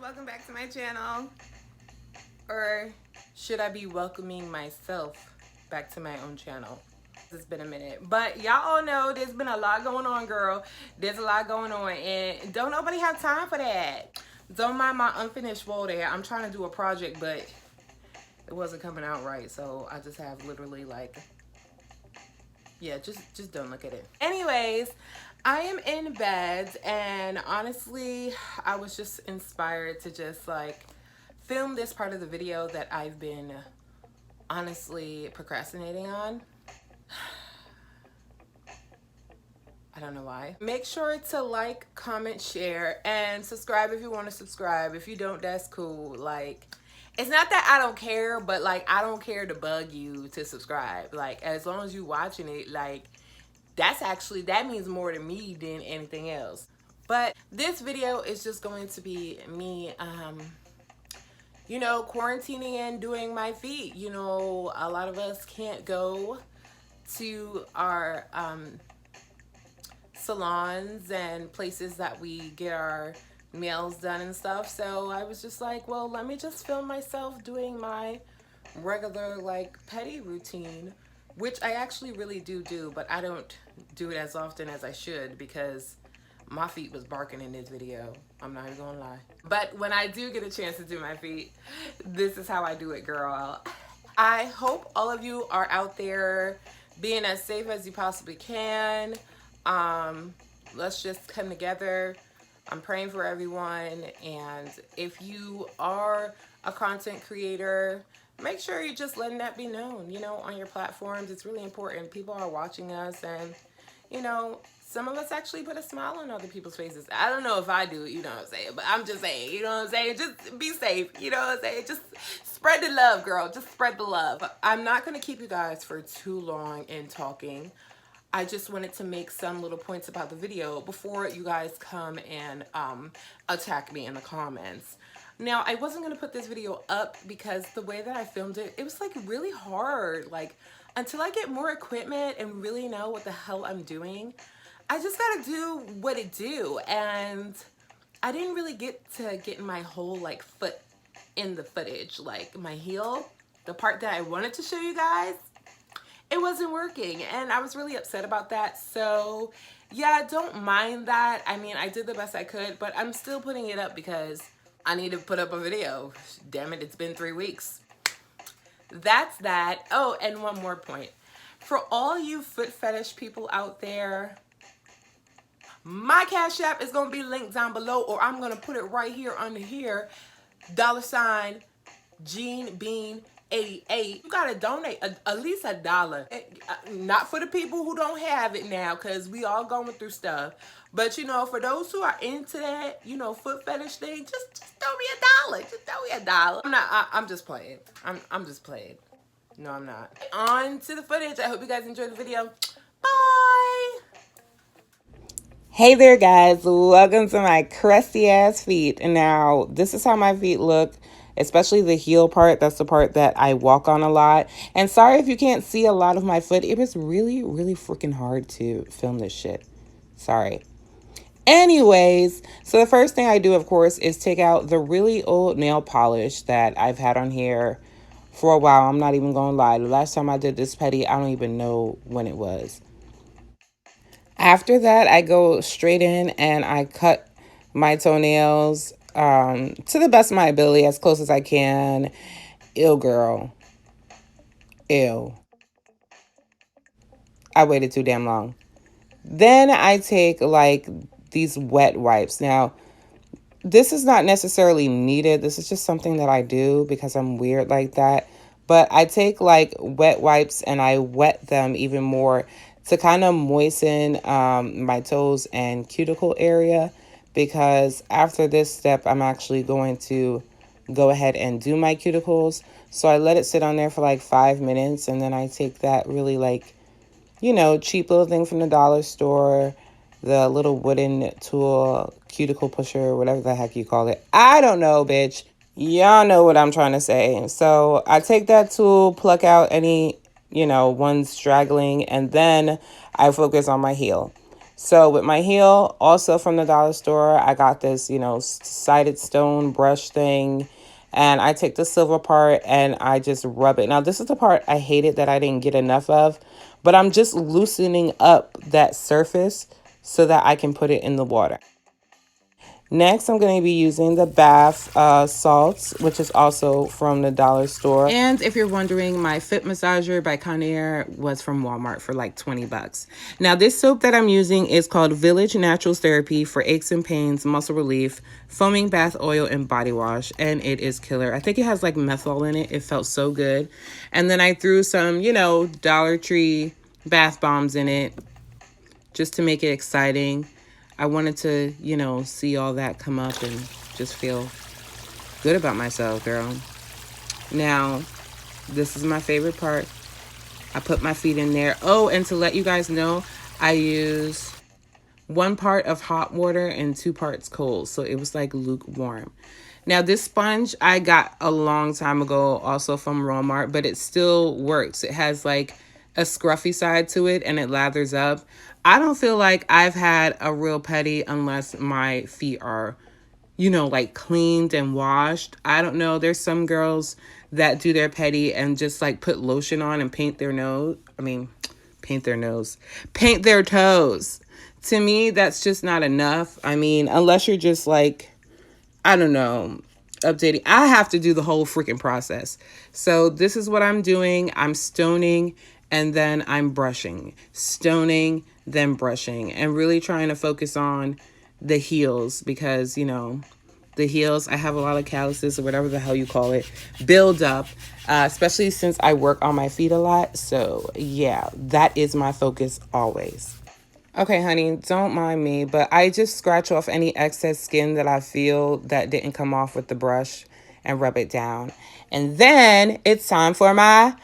welcome back to my channel. Or should I be welcoming myself back to my own channel? It's been a minute, but y'all all know there's been a lot going on, girl. There's a lot going on, and don't nobody have time for that. Don't mind my unfinished wall there. I'm trying to do a project, but it wasn't coming out right, so I just have literally like, yeah, just don't look at it. Anyways, I am in bed, and honestly, I was just inspired to just like film this part of the video that I've been honestly procrastinating on. I don't know why. Make sure to like, comment, share, and subscribe if you want to subscribe. If you don't, that's cool. Like, it's not that I don't care, but like, I don't care to bug you to subscribe. Like, as long as you watching it, like, that means more to me than anything else. But this video is just going to be me, you know, quarantining and doing my feet. You know, a lot of us can't go to our salons and places that we get our nails done and stuff. So I was just like, well, let me just film myself doing my regular like pedi routine, which I actually really do, but I don't do it as often as I should because my feet was barking in this video. I'm not even gonna lie. But when I do get a chance to do my feet, this is how I do it, girl. I hope all of you are out there being as safe as you possibly can. Let's just come together. I'm praying for everyone, and if you are a content creator, make sure you're just letting that be known, you know, on your platforms. It's really important. People are watching us, and you know, some of us actually put a smile on other people's faces. I don't know if I do, you know what I'm saying, but I'm just saying, you know what I'm saying? Just be safe, you know what I'm saying? Just spread the love, girl. Just spread the love. I'm not going to keep you guys for too long in talking. I just wanted to make some little points about the video before you guys come and attack me in the comments. Now, I wasn't going to put this video up because the way that I filmed it, it was like really hard. Like, until I get more equipment and really know what the hell I'm doing, I just got to do what it do. And I didn't really get to get my whole like foot in the footage, like my heel, the part that I wanted to show you guys. It wasn't working, and I was really upset about that. So yeah, don't mind that. I mean, I did the best I could, but I'm still putting it up because I need to put up a video. Damn it, it's been 3 weeks. That's that. Oh, and one more point. For all you foot fetish people out there, my Cash App is going to be linked down below, or I'm going to put it right here under here. $ Geanie Bean 88. You gotta donate at least $1. Not for the people who don't have it now, because we all going through stuff, but you know, for those who are into that, you know, foot fetish thing, just throw me $1. Just throw me $1. I'm just playing. I'm just playing. No, I'm not. On to the footage. I hope you guys enjoyed the video. Bye. Hey there, guys. Welcome to my crusty ass feet. And now this is how my feet look, especially the heel part. That's the part that I walk on a lot. And sorry if you can't see a lot of my foot. It was really freaking hard to film this shit. Sorry. Anyways, so the first thing I do, of course, is take out the really old nail polish that I've had on here for a while. I'm not even gonna lie. The last time I did this pedi, I don't even know when it was. After that, I go straight in and I cut my toenails to the best of my ability, as close as I can. Ew, girl. Ew. I waited too damn long. Then I take like these wet wipes. Now, this is not necessarily needed. This is just something that I do because I'm weird like that. But I take like wet wipes and I wet them even more to kind of moisten my toes and cuticle area, because after this step, I'm actually going to go ahead and do my cuticles. So I let it sit on there for like 5 minutes, and then I take that really like, you know, cheap little thing from the dollar store, the little wooden tool, cuticle pusher, whatever the heck you call it. I don't know, bitch. Y'all know what I'm trying to say. So I take that tool, pluck out any, you know, ones straggling, and then I focus on my heel. So with my heel, also from the dollar store, I got this, sided stone brush thing. And I take the silver part and I just rub it. Now, this is the part I hated that I didn't get enough of, but I'm just loosening up that surface so that I can put it in the water. Next, I'm going to be using the bath salts, which is also from the dollar store. And if you're wondering, my foot massager by Conair was from Walmart for like 20 bucks. Now, this soap that I'm using is called Village Naturals Therapy for aches and pains, muscle relief, foaming bath oil, and body wash. And it is killer. I think it has like menthol in it. It felt so good. And then I threw some, Dollar Tree bath bombs in it just to make it exciting. I wanted to, see all that come up and just feel good about myself, girl. Now, this is my favorite part. I put my feet in there. Oh, and to let you guys know, I use 1 part of hot water and 2 parts cold. So it was like lukewarm. Now, this sponge I got a long time ago, also from Walmart, but it still works. It has like a scruffy side to it and it lathers up. I don't feel like I've had a real pedi unless my feet are, like cleaned and washed. I don't know. There's some girls that do their pedi and just like put lotion on and paint their nose. Paint their nose, paint their toes. To me, that's just not enough. Unless you're just like, I don't know, updating. I have to do the whole freaking process. So this is what I'm doing. I'm stoning and then I'm brushing. Stoning, then brushing. And really trying to focus on the heels because, the heels, I have a lot of calluses or whatever the hell you call it, build up, especially since I work on my feet a lot. So yeah, that is my focus always. Okay, honey, don't mind me, but I just scratch off any excess skin that I feel that didn't come off with the brush and rub it down. And then it's time for my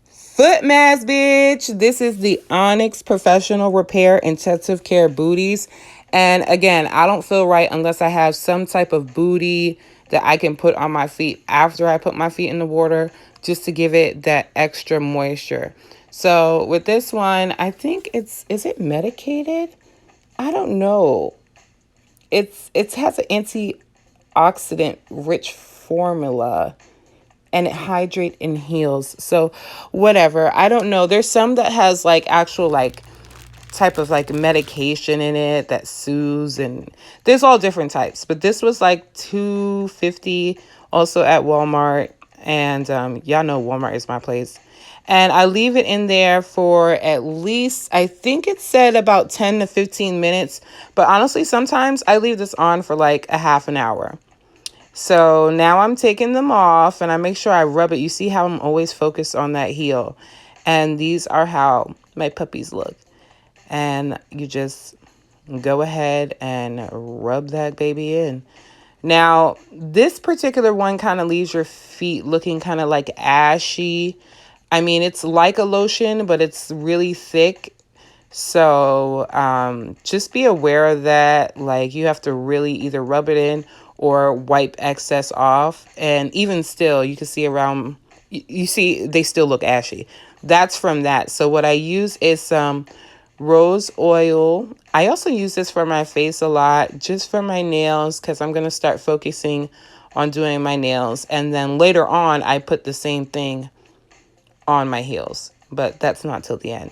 foot mask, bitch. This is the Onyx Professional Repair Intensive Care Booties. And again, I don't feel right unless I have some type of booty that I can put on my feet after I put my feet in the water just to give it that extra moisture. So with this one, I think is it medicated? I don't know. It has an antioxidant rich formula and it hydrate and heals. So whatever. I don't know. There's some that has like actual like type of like medication in it that soothes, and there's all different types. But this was like 250 also at Walmart. And y'all know Walmart is my place. And I leave it in there for at least, I think it said about 10 to 15 minutes. But honestly, sometimes I leave this on for like a half an hour. So now I'm taking them off and I make sure I rub it. You see how I'm always focused on that heel. And these are how my puppies look. And you just go ahead and rub that baby in. Now, this particular one kind of leaves your feet looking kind of like ashy. It's like a lotion, but it's really thick. So just be aware of that. Like you have to really either rub it in or wipe excess off. And even still, you can see around, you see they still look ashy. That's from that. So what I use is some rose oil. I also use this for my face a lot, just for my nails, because I'm going to start focusing on doing my nails. And then later on, I put the same thing on my heels, but that's not till the end.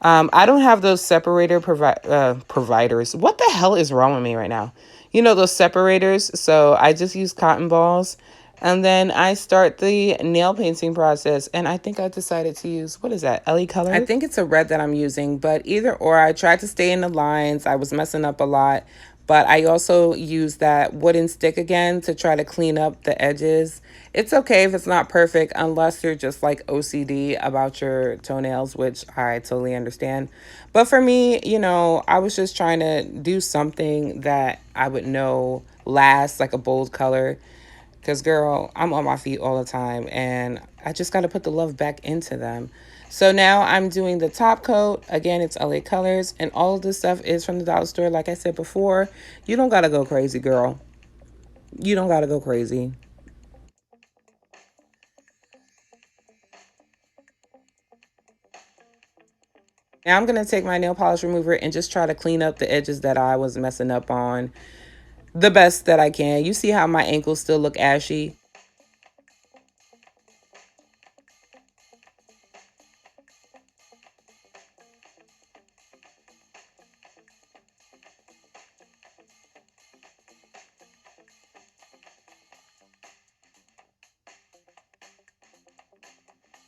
I don't have those separator providers. What the hell is wrong with me right now? Those separators. So I just use cotton balls. And then I start the nail painting process. And I think I decided to use, what is that, LE Color? I think it's a red that I'm using. But either or, I tried to stay in the lines. I was messing up a lot. But I also use that wooden stick again to try to clean up the edges. It's okay if it's not perfect unless you're just like OCD about your toenails, which I totally understand. But for me, I was just trying to do something that I would know lasts, like a bold color. Because, girl, I'm on my feet all the time and I just got to put the love back into them. So now I'm doing the top coat. Again, it's LA Colors, and all of this stuff is from the dollar store. Like I said before, you don't got to go crazy, girl. You don't got to go crazy. Now I'm going to take my nail polish remover and just try to clean up the edges that I was messing up on the best that I can. You see how my ankles still look ashy?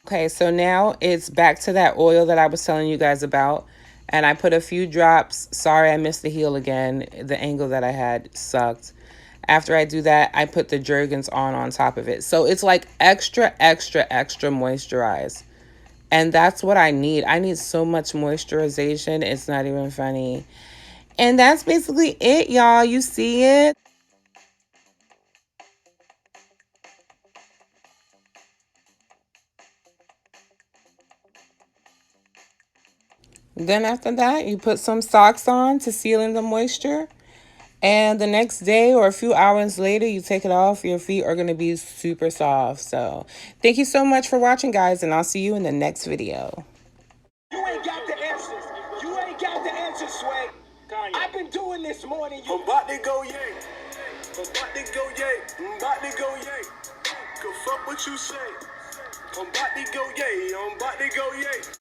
Okay, so now it's back to that oil that I was telling you guys about. And I put a few drops. Sorry, I missed the heel again. The angle that I had sucked. After I do that, I put the Jergens on top of it. So it's like extra, extra, extra moisturized. And that's what I need. I need so much moisturization. It's not even funny. And that's basically it, y'all. You see it? Then after that, you put some socks on to seal in the moisture. And the next day or a few hours later, you take it off. Your feet are going to be super soft. So thank you so much for watching, guys. And I'll see you in the next video. You ain't got the answers. You ain't got the answers, Sway. I've been doing this more than you. I'm about to go, yay. I'm about to go, yay. I'm about to go, yay. Go fuck what you say. I'm about to go, yay. I'm about to go, yay.